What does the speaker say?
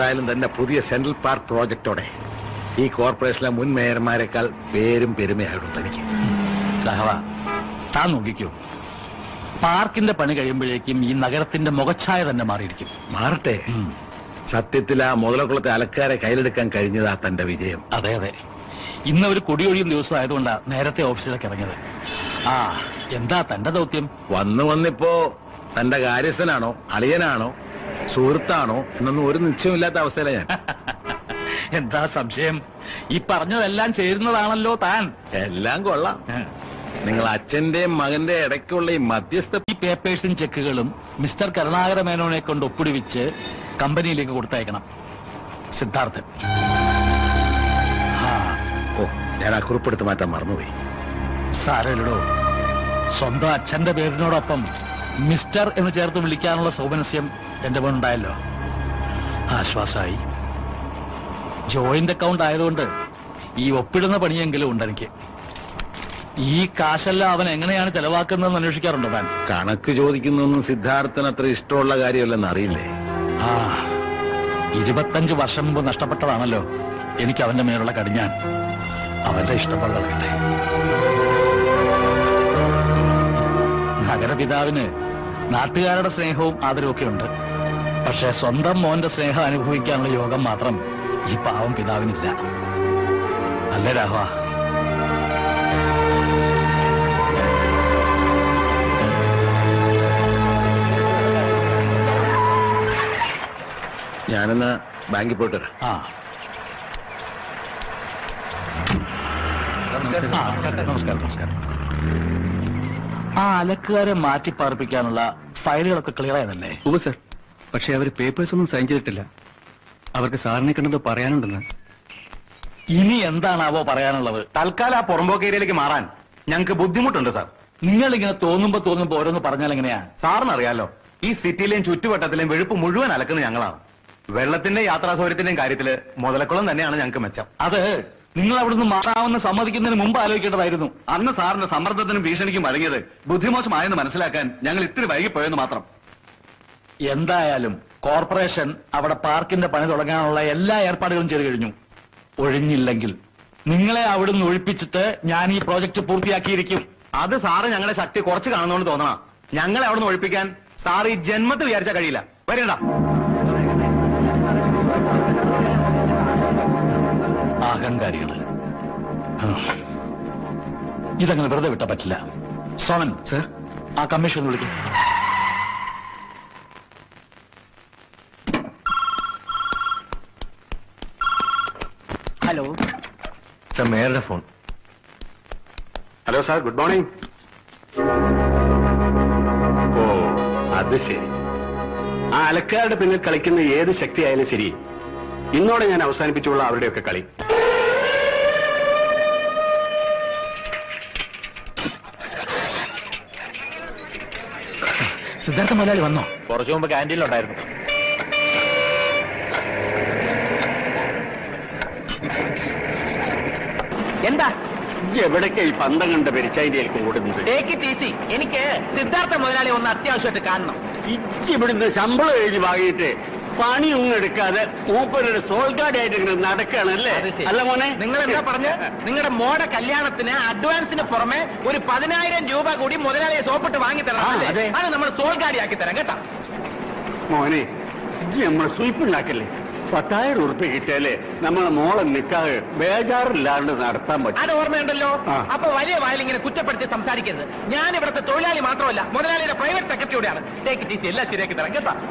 ഏതായാലും തന്നെ പുതിയ സെൻട്രൽ പാർക്ക് പ്രോജക്റ്റോടെ ഈ കോർപ്പറേഷനിലെ മുൻ മേയർമാരെക്കാൾ പേരും പെരുമയായിട്ടുണ്ട് എനിക്ക്. താൻ നോക്കിക്കോ, പാർക്കിന്റെ പണി കഴിയുമ്പോഴേക്കും ഈ നഗരത്തിന്റെ മുഖച്ഛായ തന്നെ മാറിയിരിക്കും. മാറട്ടെ. സത്യത്തിൽ ആ മുതലക്കുളത്തെ അലക്കാരെ കയ്യിലെടുക്കാൻ കഴിഞ്ഞതാ തന്റെ വിജയം. അതെ അതെ, ഇന്ന് ഒരു കൊടിയൊഴിയും ദിവസം ആയതുകൊണ്ടാ നേരത്തെ ഓഫീസിലേക്ക് ഇറങ്ങിയത്. ആ, എന്താ തന്റെ ദൗത്യം? വന്നിപ്പോ തന്റെ കാര്യസ്ഥനാണോ അളിയനാണോ സുഹൃത്താണോ എന്നൊന്നും ഒരു നിശ്ചയമില്ലാത്ത അവസ്ഥയിലാണ് ഞാൻ. എന്താ സംശയം? ഈ പറഞ്ഞതെല്ലാം ചേരുന്നതാണല്ലോ താൻ. എല്ലാം കൊള്ളാം. നിങ്ങൾ അച്ഛന്റെയും മകന്റെ ഇടയ്ക്കുള്ള ഈ മധ്യസ്ഥ ഈ പേപ്പേഴ്സും ചെക്കുകളും മിസ്റ്റർ കരുണാകര മേനോനെ കൊണ്ട് ഒപ്പിടിവിച്ച് കമ്പനിയിലേക്ക് കൊടുത്തയക്കണം. സിദ്ധാർത്ഥൻ. ഓ, ഞാൻ ആ കുറിപ്പെടുത്ത് മാറ്റാൻ മറന്നുപോയി. സാരല്ലോ, സ്വന്തം അച്ഛന്റെ പേരിനോടൊപ്പം മിസ്റ്റർ എന്ന് ചേർത്ത് വിളിക്കാനുള്ള സൗമനസ്യം എന്റെ മുന്നുണ്ടായല്ലോ. ആശ്വാസമായി. ജോയിന്റ് അക്കൗണ്ട് ആയതുകൊണ്ട് ഈ ഒപ്പിടുന്ന പണിയെങ്കിലും ഉണ്ട് എനിക്ക്. ഈ കാശെല്ലാം അവൻ എങ്ങനെയാണ് ചെലവാക്കുന്നതെന്ന് അന്വേഷിക്കാറുണ്ടോ താൻ? കണക്ക് ചോദിക്കുന്നൊന്നും സിദ്ധാർത്ഥന് അത്ര ഇഷ്ടമുള്ള കാര്യമല്ലെന്ന് അറിയില്ലേ? 25 വർഷം മുമ്പ് നഷ്ടപ്പെട്ടതാണല്ലോ എനിക്ക് അവന്റെ മേലുള്ള കടിഞ്ഞാൻ. അവന്റെ ഇഷ്ടപ്പെടട്ടെ. നഗരപിതാവിന് നാട്ടുകാരുടെ സ്നേഹവും ആദരവും ഒക്കെ ഉണ്ട്. പക്ഷെ സ്വന്തം മോന്റെ സ്നേഹം അനുഭവിക്കാനുള്ള യോഗം മാത്രം ഈ പാവം പിതാവിനില്ല. അല്ലേ രാഘവ? ഞാനെന്നാ ബാങ്കിൽ പോയിട്ട് വരാം. നമസ്കാരം. ആ അലക്കുകാരെ മാറ്റിപ്പാർപ്പിക്കാനുള്ള ഫയലുകളൊക്കെ ക്ലിയർ ആയതല്ലേ? ഉവ്വ് സർ, പക്ഷെ അവര് പേപ്പേഴ്സ് ഒന്നും സൈൻ ചെയ്തിട്ടില്ല. അവർക്ക് സാറിനെ കണ്ടത് പറയാനുണ്ടെന്ന്. ഇനി എന്താണാവോ പറയാനുള്ളത്? തൽക്കാലം ആ പുറമ്പോക്ക് ഏരിയയിലേക്ക് മാറാൻ ഞങ്ങൾക്ക് ബുദ്ധിമുട്ടുണ്ട് സാർ. നിങ്ങൾ ഇങ്ങനെ തോന്നുമ്പോ ഓരോന്ന് പറഞ്ഞാൽ എങ്ങനെയാ? സാറിനറിയാലോ, ഈ സിറ്റിയിലെയും ചുറ്റുവട്ടത്തിലെയും വെഴുപ്പ് മുഴുവൻ അലക്കുന്നത് ഞങ്ങളാണ്. വെള്ളത്തിന്റെ യാത്രാ സൗകര്യത്തിന്റെയും കാര്യത്തില് മുതലക്കുളം തന്നെയാണ് ഞങ്ങൾക്ക് മെച്ചം. അത് നിങ്ങൾ അവിടുന്ന് മാറാമെന്ന് സമ്മതിക്കുന്നതിന് മുമ്പ് ആലോചിക്കേണ്ടതായിരുന്നു. അന്ന് സാറിന്റെ സമ്മർദ്ദത്തിനും ഭീഷണിക്കും വഴങ്ങിയത് ബുദ്ധിമോശമായെന്ന് മനസ്സിലാക്കാൻ ഞങ്ങൾ ഇത്തിരി വൈകിപ്പോയെന്ന് മാത്രം. എന്തായാലും കോർപ്പറേഷൻ അവിടെ പാർക്കിന്റെ പണി തുടങ്ങാനുള്ള എല്ലാ ഏർപ്പാടുകളും ചെയ്തു കഴിഞ്ഞു. ഒഴിഞ്ഞില്ലെങ്കിൽ നിങ്ങളെ അവിടുന്ന് ഒഴിപ്പിച്ചിട്ട് ഞാൻ ഈ പ്രോജക്ട് പൂർത്തിയാക്കിയിരിക്കും. അത് സാറ് ഞങ്ങളെ ശക്തി കുറച്ച് കാണുന്നോണ്ട് തോന്നണം. ഞങ്ങളെ അവിടുന്ന് ഒഴിപ്പിക്കാൻ സാർ ഈ ജന്മത്ത് വിചാരിച്ചാൽ കഴിയില്ല. വരേണ്ട. അഹങ്കാരികള്. ഇതങ്ങനെ വെറുതെ വിട്ടാ പറ്റില്ല. സോമൻ സർ, ആ കമ്മീഷൻ വിളിക്കും. ഹലോ സർ, മേയറുടെ phone. Hello sir, good morning. ഓ, അത് ശരി. ആ അലക്കാരുടെ പിന്നിൽ കളിക്കുന്ന ഏത് ശക്തിയായാലും ശരി, ഇന്നോടെ ഞാൻ അവസാനിപ്പിച്ചുള്ള അവരുടെയൊക്കെ കളി. സിദ്ധാർത്ഥ മുതലാളി വന്നോ? കുറച്ചു മുമ്പ് ക്യാൻറ്റീനിലുണ്ടായിരുന്നു. എന്താ എവിടേക്കാ ഈ പന്തം കണ്ട പെരിച്ചായിക്കും കൂടുന്നത്? എനിക്ക് സിദ്ധാർത്ഥ മുതലാളി ഒന്ന് അത്യാവശ്യമായിട്ട് കാണണം. ഇവിടുന്ന് ശമ്പളം എഴുതി വാങ്ങിയിട്ട് പണിയൊന്നും എടുക്കാതെ മൂപ്പരുടെ സോൾഗാർഡ് ആയിട്ട് ഇങ്ങനെ നടക്കുകയാണല്ലേ? അല്ല മോനെ, നിങ്ങൾ എന്താ പറഞ്ഞ് നിങ്ങളുടെ മോടെ കല്യാണത്തിന് അഡ്വാൻസിന് പുറമെ ഒരു 10,000 രൂപ കൂടി മുതലാളിയെ സോപ്പിട്ട് വാങ്ങി തരണം. അത് നമ്മൾ സോൾഗാർഡ് ആക്കി തരാം കേട്ടാ. മോനെ, നമ്മളെ സ്വീപ്പ് ഉണ്ടാക്കല്ലേ? 10,000 ഉറുപ്പിക കിട്ടിയാലേ നമ്മളെ മോളെ നിക്കാതെ ബേജാറില്ലാണ്ട് നടത്താൻ പറ്റും. അത് ഓർമ്മയുണ്ടല്ലോ. അപ്പൊ വലിയ വായിലിങ്ങനെ കുറ്റപ്പെടുത്തി സംസാരിക്കരുത്. ഞാൻ ഇവിടുത്തെ തൊഴിലാളി മാത്രമല്ല, മുതലാളിയുടെ പ്രൈവറ്റ് സെക്രട്ടറിയോടെയാണ്. ടേക്ക് ടി സി എല്ലാം ശരിയാക്കി തരാം കേട്ടാ.